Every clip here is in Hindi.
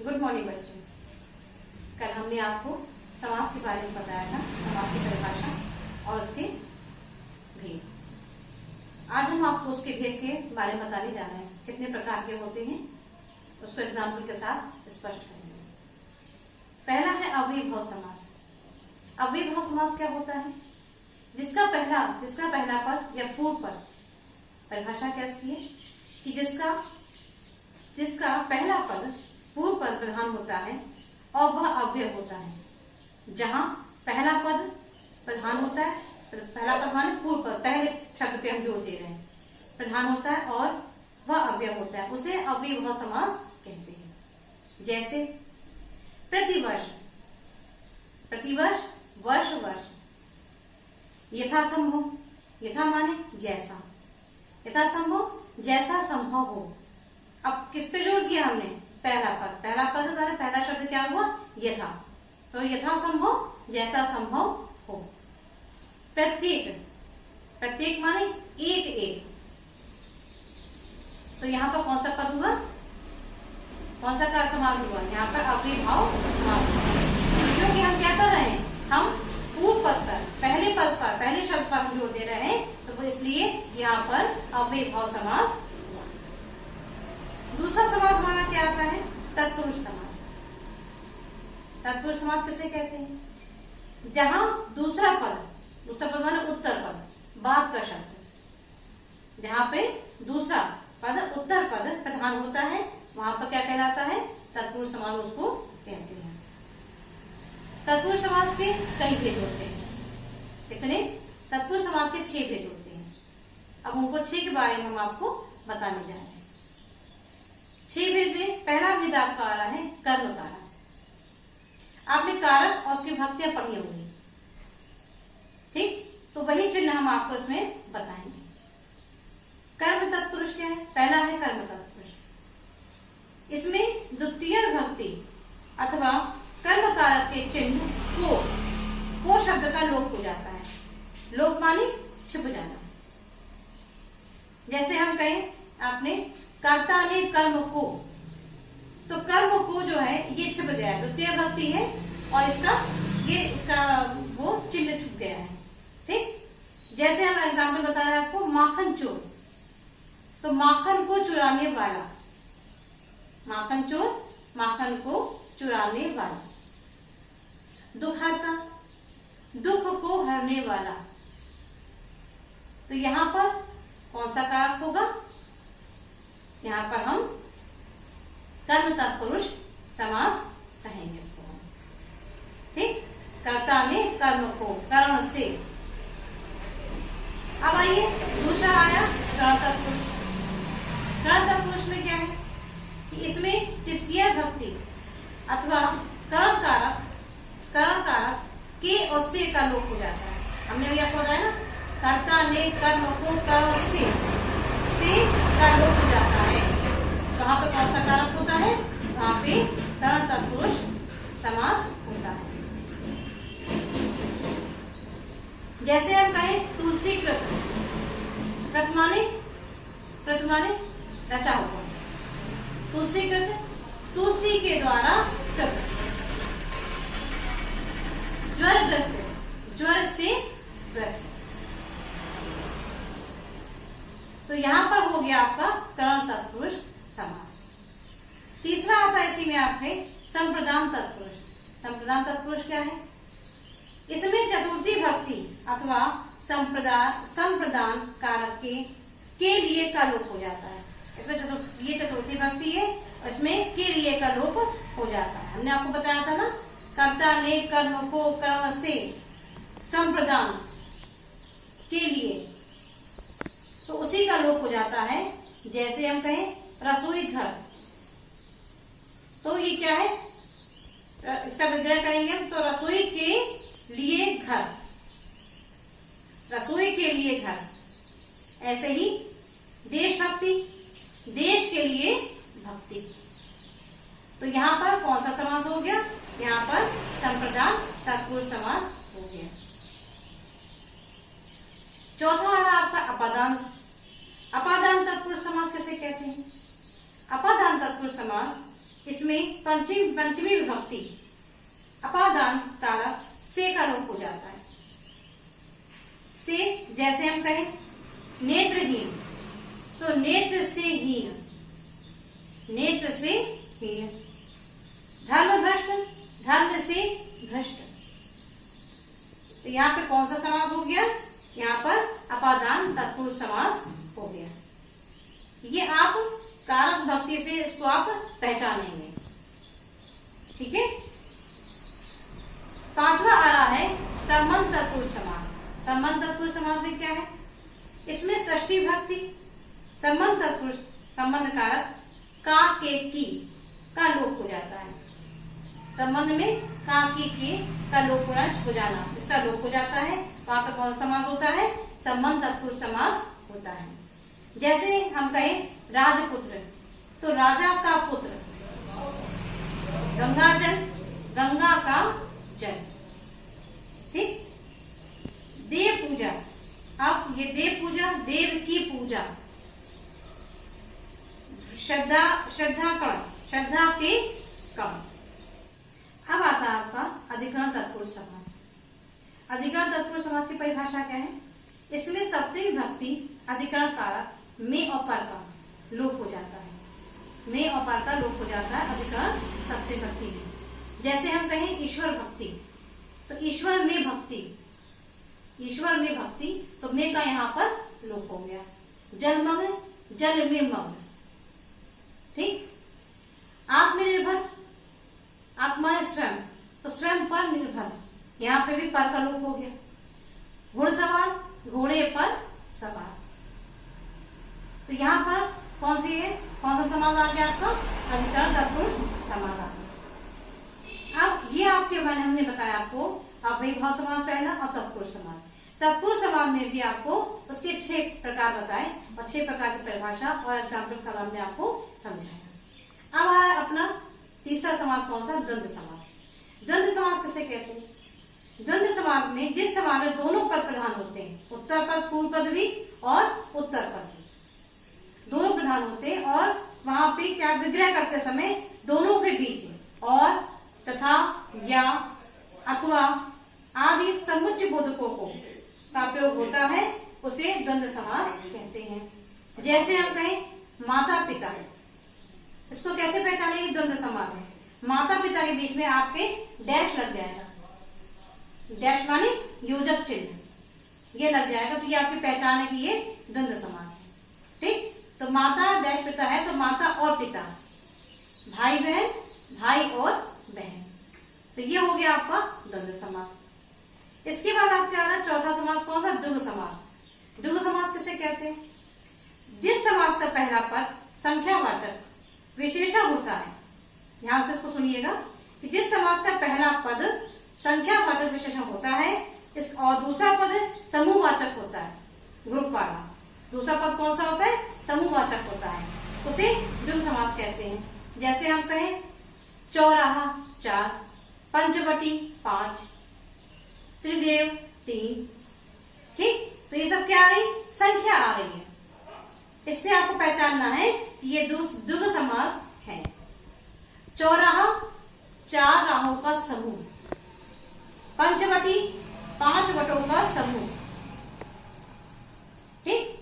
गुड मॉर्निंग बच्चों। कल हमने आपको समास के बारे में बताया था, समास की परिभाषा और उसके भेद। आज हम आपको उसके भेद के बारे में बताने जा रहे हैं, कितने प्रकार के होते हैं उसको एग्जाम्पल के साथ स्पष्ट करेंगे। पहला है अव्ययीभाव समास। अव्ययीभाव समास क्या होता है? जिसका पहला पद या पूर्व पद, परिभाषा कैसी है कि जिसका पहला पद पूर्व पद प्रधान होता है और वह अव्यय होता है। जहां पहला पद प्रधान होता है, पहला पद माने पूर्व पद, पहले शब्द पे हम जोर दे रहे हैं, प्रधान होता है और वह अव्यय होता है, उसे अव्ययीभाव समास कहते हैं। जैसे प्रतिवर्ष, प्रतिवर्ष, वर्ष वर्ष। यथासंभव, यथा माने जैसा, यथासंभव जैसा संभव हो। अब किस पे जोर दिया हमने? पहला पद हमारा पहला शब्द क्या हुआ? यथा, तो यथा संभव जैसा संभव हो। प्रत्येक, प्रत्येक माने एक एक, तो यहाँ पर कौन सा पद हुआ? कौन सा कार समास हुआ? यहाँ पर अव्ययीभाव समास, क्योंकि हम क्या कर रहे हैं? हम पूर्व पद पर, पहले पद पर, पहले शब्द पर हम जोर दे रहे हैं, तो इसलिए यहाँ पर अव्ययीभाव समास। दूसरा समास हमारा क्या आता है? तत्पुरुष समास। तत्पुरुष समास किसे कहते हैं? जहां दूसरा पद माने उत्तर पद, बाद का शब्द, जहां पे दूसरा पद उत्तर पद प्रधान होता है, वहां पर क्या कहलाता है? तत्पुरुष समास उसको कहते हैं। तत्पुरुष समास के कई भेद होते हैं। कितने? तत्पुरुष समास के 6 भेद होते हैं। अब उनको 6 के बारे में हम आपको बताने जा रहे हैं। 6 भेद में पहला भेद आपका आ रहा है कर्म कारक। आपने कारक और उसकी भक्तियां पढ़ी होंगी, ठीक? तो वही चिन्ह हम आपको इसमें बताएंगे। कर्म तत्पुरुष क्या है? पहला है कर्म तत्पुरुष। इसमें द्वितीय भक्ति अथवा कर्म कारक के चिन्ह को शब्द का लोप हो जाता है। लोप माने छिप जाना। जैसे हम कहें आपने कर्ता ने कर्म को, तो कर्म को जो है ये छिप गया है, द्वितीय भक्ति है और इसका वो चिन्ह छुप गया है, ठीक? जैसे हम एग्जाम्पल बता रहे हैं आपको, माखन चोर, तो माखन को चुराने वाला, माखन चोर, माखन को चुराने वाला। दुखहर्ता, दुख को हरने वाला। तो यहाँ पर कौन सा कारक होगा? यहाँ पर हम कर्म तत्पुरुष समास कहेंगे इसको, ठीक? कर्ता ने कर्म को, कर्ण से। अब आइए दूसरा आया कर्ण तत्पुरुष। कर्ण तत्पुरुष में क्या है कि इसमें तृतीय भक्ति अथवा कर्ण कारक के और से का लोप हो जाता है। हमने भी आपको बताया ना, कर्ता ने कर्म को कर्ण से का लोप हो जाता है। वहां पे कौन सा कारक होता है? वहां पे कर्ण तत्पुरुष समास होता है। जैसे हम कहें तुलसी कृत, कृत माने रचा हुआ। तुलसी कृत, तुलसी के द्वारा कृत। ज्वरग्रस्त, ज्वर से ग्रस्त। तो यहां पर हो गया आपका कर्ण तत्पुरुष समास। तीसरा आता है इसी में आपके संप्रदान तत्पुरुष। संप्रदान तत्पुरुष क्या है? इसमें चतुर्थी भक्ति अथवा संप्रदान कारक के लिए का लोप हो जाता है। इसमें ये चतुर्थी भक्ति है, इसमें के लिए का लोप हो जाता है। हमने आपको बताया था ना, कर्ता ने कर्म को कर्म से संप्रदान के लिए, तो उसी का लोप हो जाता है। जैसे हम कहें रसोई घर, तो ये क्या है? इसका विग्रह करेंगे हम, तो रसोई के लिए घर, रसोई के लिए घर। ऐसे ही देशभक्ति, देश के लिए भक्ति। तो यहाँ पर कौन सा समास हो गया? यहाँ पर संप्रदान तत्पुरुष समास हो गया। चौथा आ रहा आपका अपादान। अपादान तत्पुरुष समास किसे कहते हैं? अपादान तत्पुरुष समास इसमें पंचमी विभक्ति अपादान कारक से का लोप हो जाता है। से जैसे हम कहें नेत्रहीन, तो नेत्र से हीन, नेत्र से हीन। धर्म भ्रष्ट, धर्म से भ्रष्ट। तो यहाँ पे कौन सा समास हो गया? यहाँ पर अपादान तत्पुरुष समास हो गया। ये आप कारक भक्ति से इसको आप पहचानेंगे। ठीक है। पांचवा आ रहा है संबंध तत्पुरुष समास। संबंध तत्पुरुष समास में क्या है? इसमें षष्ठी भक्ति संबंध तत्पुरुष संबंध कारक का के की का लोप हो जाता है। संबंध में का के का लोप हो जाना, इसका लोप हो जाता है। वहां पर कौन सा समास होता है? संबंध तत्पुरुष समास होता है। जैसे हम कहें राजपुत्र, तो राजा का पुत्र, गंगा जल, गंगा का जल। ठीक। देव पूजा, अब ये देव पूजा, देव की पूजा। श्रद्धा, श्रद्धा कण, श्रद्धा के कण। अब आता है आपका अधिकरण तत्पुरुष समास। अधिकरण तत्पुरुष समास की परिभाषा क्या है? इसमें सप्तमी विभक्ति अधिकरण कारक में और पर का लोप हो जाता है। में और पर का लोप हो जाता है अधिकरण सप्तमी विभक्ति में। जैसे हम कहें ईश्वर भक्ति, तो ईश्वर में भक्ति, ईश्वर में भक्ति, तो में का यहाँ पर लोप हो गया। जलमग्न, जल में मग्न। ठीक। आत्मनिर्भर, आत्मा स्वयं, तो स्वयं पर निर्भर, यहाँ पे भी पर का लोप हो गया। घुड़सवार, घोड़े पर सवार। तो यहाँ पर कौन सी है? कौन सा समास आ गया आपका? अधिकरण तत्पुरुष समास आ गया। अब ये आपके मैंने हमने बताया आपको, अब वही भाव समास पहला और तत्पुरुष समास। तत्पुरुष समास में भी आपको उसके 6 प्रकार बताए और 6 प्रकार की परिभाषा और एग्जाम्पल समास में आपको समझाया। अब आया अपना तीसरा समास, कौन सा? द्वंद्व समास। द्वंद्व समास किसे कहते हैं? द्वंद्व समास में जिस समास में दोनों पद प्रधान होते हैं, उत्तर पद, पूर्व पद भी और उत्तर पद दोनों प्रधान होते हैं, और वहां पे क्या विग्रह करते समय दोनों के बीच और, तथा, या, अथवा आदि समुच्चय बोधकों को का प्रयोग होता है, उसे द्वंद्व समास कहते हैं। जैसे हम कहें माता पिता, इसको कैसे पहचानेंगे? द्वंद्व समास है। माता पिता के बीच में आपके डैश लग जाएगा, डैश माने योजक चिन्ह, ये लग जाएगा, तो ये आपकी पहचान है कि ये द्वंद्व समास है। ठीक। तो माता डैश पिता है, तो माता और पिता, भाई बहन, भाई और बहन, तो ये हो गया आपका द्वंद्व समास। इसके बाद आपके आ रहा है चौथा समास, कौन सा? द्विगु समास। द्विगु समास किसे कहते हैं? जिस समास का पहला पद संख्यावाचक विशेषण होता है, ध्यान से इसको सुनिएगा, कि जिस समास का पहला पद संख्यावाचक विशेषण होता है, इस और दूसरा पद समूहवाचक होता है, ग्रुप वाला। दूसरा पद कौन सा होता है? समूहवाचक होता है, उसे द्विगु समास कहते हैं। जैसे हम कहें चौराहा 4, पंचवटी 5, त्रिदेव 3। ठीक। तो ये सब क्या आ रही? संख्या आ रही है। इससे आपको पहचानना है कि ये द्विगु समास है। चौराहा 4 राहों का समूह, पंचवटी 5 वटों का समूह। ठीक।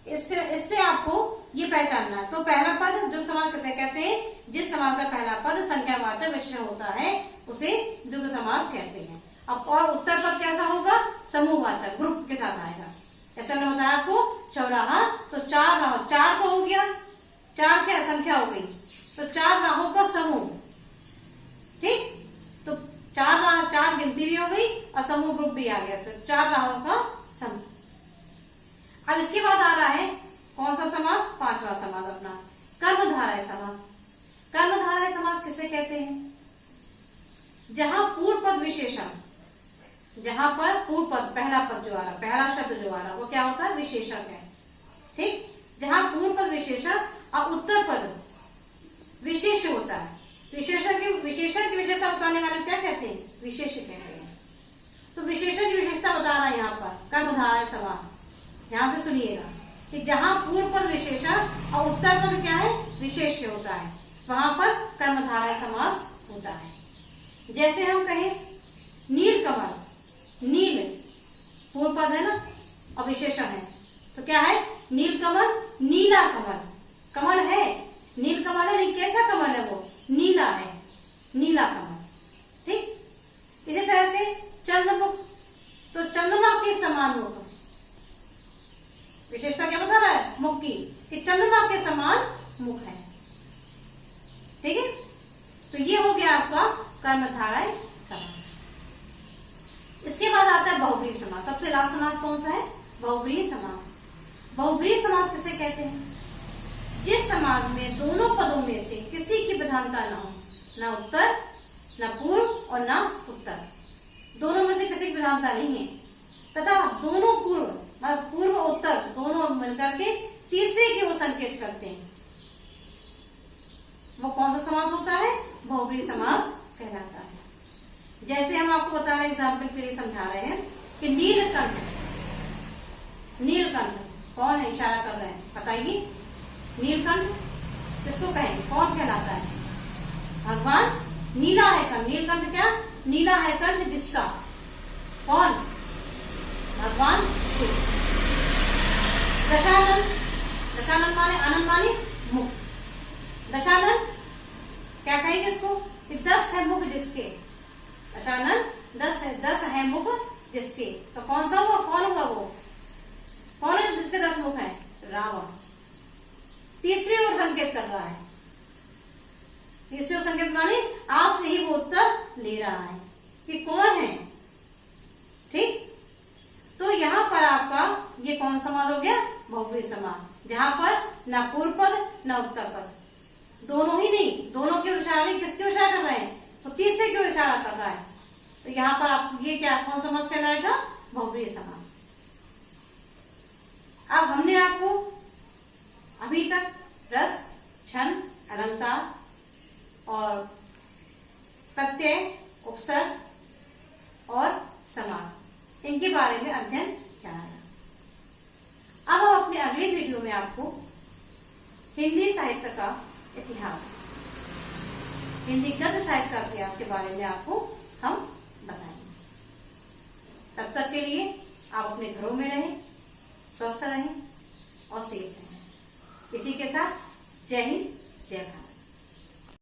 इससे आपको ये पहचानना है। तो पहला पद द्विगु समास किसे कहते हैं? जिस समास का पहला पद संख्यावाचक विशेषण होता है, उसे द्विगु समास कहते हैं। अब और उत्तर पद कैसा होगा? समूहवाचक, ग्रुप के साथ आएगा। ऐसा मैंने बताया आपको, चौराहा, तो 4 राह, 4 तो हो गया, 4 क्या संख्या हो गई, तो 4 राहों का समूह। ठीक। तो 4 राह, 4 गिनती भी हो गई और समूह ग्रुप भी आ गया, 4 राहों का समूह। अब इसके बाद आ रहा है कौन सा समास? 5वां समास अपना कर्मधारय समास। कर्मधारय समास किसे कहते हैं? जहां पूर्व पद विशेषण, जहां पर पूर्व पद पहला पद जो आ रहा, पहला शब्द जो आ रहा, वो क्या होता है? विशेषण है। ठीक। जहां पूर्व पद विशेषण और उत्तर पद विशेष होता है। विशेषण की विशेषता बताने वाले क्या कहते हैं? विशेष कहते हैं। तो विशेषण की विशेषता बता रहा है यहाँ पर कर्मधारय समास। ध्यान से सुनिएगा कि जहां पूर्व पद विशेषण और उत्तर पद क्या है? विशेष होता है। वहां पर कर्मधारय समास होता है। जैसे हम कहें नील कमल, नील पूर्व पद है ना और विशेषण है, तो क्या है? नील कमल, नीला कमल। कमल है, नील कमल है, लेकिन कैसा कमल है? वो नीला है, नीला कमल। ठीक, इसी तरह से चंद्रमुख, तो चंद्रमा के समान मुख। विशेषता क्या बता रहा है? मुख की, कि चंद्रमा के समान मुख है। ठीक है, तो ये हो गया आपका कर्मधारय समास। इसके बाद आता है बहुव्रीहि समास। सबसे लास्ट समास कौन सा है? बहुव्रीहि समास। बहुव्रीहि समास किसे कहते हैं? जिस समास में दोनों पदों में से किसी की प्रधानता न हो, न उत्तर, न पूर्व और न उत्तर, दोनों में से किसी की प्रधानता नहीं है, तथा दोनों पूर्व मतलब पूर्व उत्तर दोनों मिलकर के तीसरे की ओर संकेत करते हैं, वो कौन सा समास होता है? बहुव्रीहि समास कहलाता है। जैसे हम आपको बता रहे हैं, एग्जाम्पल के लिए समझा रहे हैं कि नीलकंठ, नीलकंठ कौन है? इशारा कर रहे हैं, बताइए। नीलकंठ किसको कहेंगे? कौन कहलाता है? भगवान। नीला है कंठ, नीलकंठ क्या? नीला है कंठ जिसका, कौन? भगवान शिव। दशानन, दशानन माने आनंद माने मुख। दशानन क्या कहेंगे इसको? कि 10 है मुख जिसके। दशानन 10 है मुख जिसके, तो कौन सा हुआ? कौन हुआ वो? कौन है जिसके 10 मुख हैं? रावण। तीसरी ओर संकेत कर रहा है। तीसरी ओर संकेत माने आपसे ही वो उत्तर ले रहा है कि कौन है। ठीक, तो यहाँ पर आपका ये कौन समास हो गया? बहुव्रीहि समास, जहां पर न पूर्व पद न उत्तर पद, दोनों ही नहीं, दोनों की ओर इशारा, किसकी ओर इशारा कर रहे हैं? तो तीसरे की ओर इशारा कर रहा है। तो यहाँ पर आप ये क्या कौन समास कहलाएगा? बहुव्रीहि समास। अब हमने आपको अभी तक रस, छंद, अलंकार और प्रत्यय, उपसर्ग और समास, इनके बारे में अध्ययन कराया। अब हम अपने अगले वीडियो में आपको हिंदी साहित्य का इतिहास, हिंदी गद्य साहित्य का इतिहास के बारे में आपको हम बताएंगे। तब तक के लिए आप अपने घरों में रहें, स्वस्थ रहें और सेफ रहें। इसी के साथ जय हिंद, जय भारत।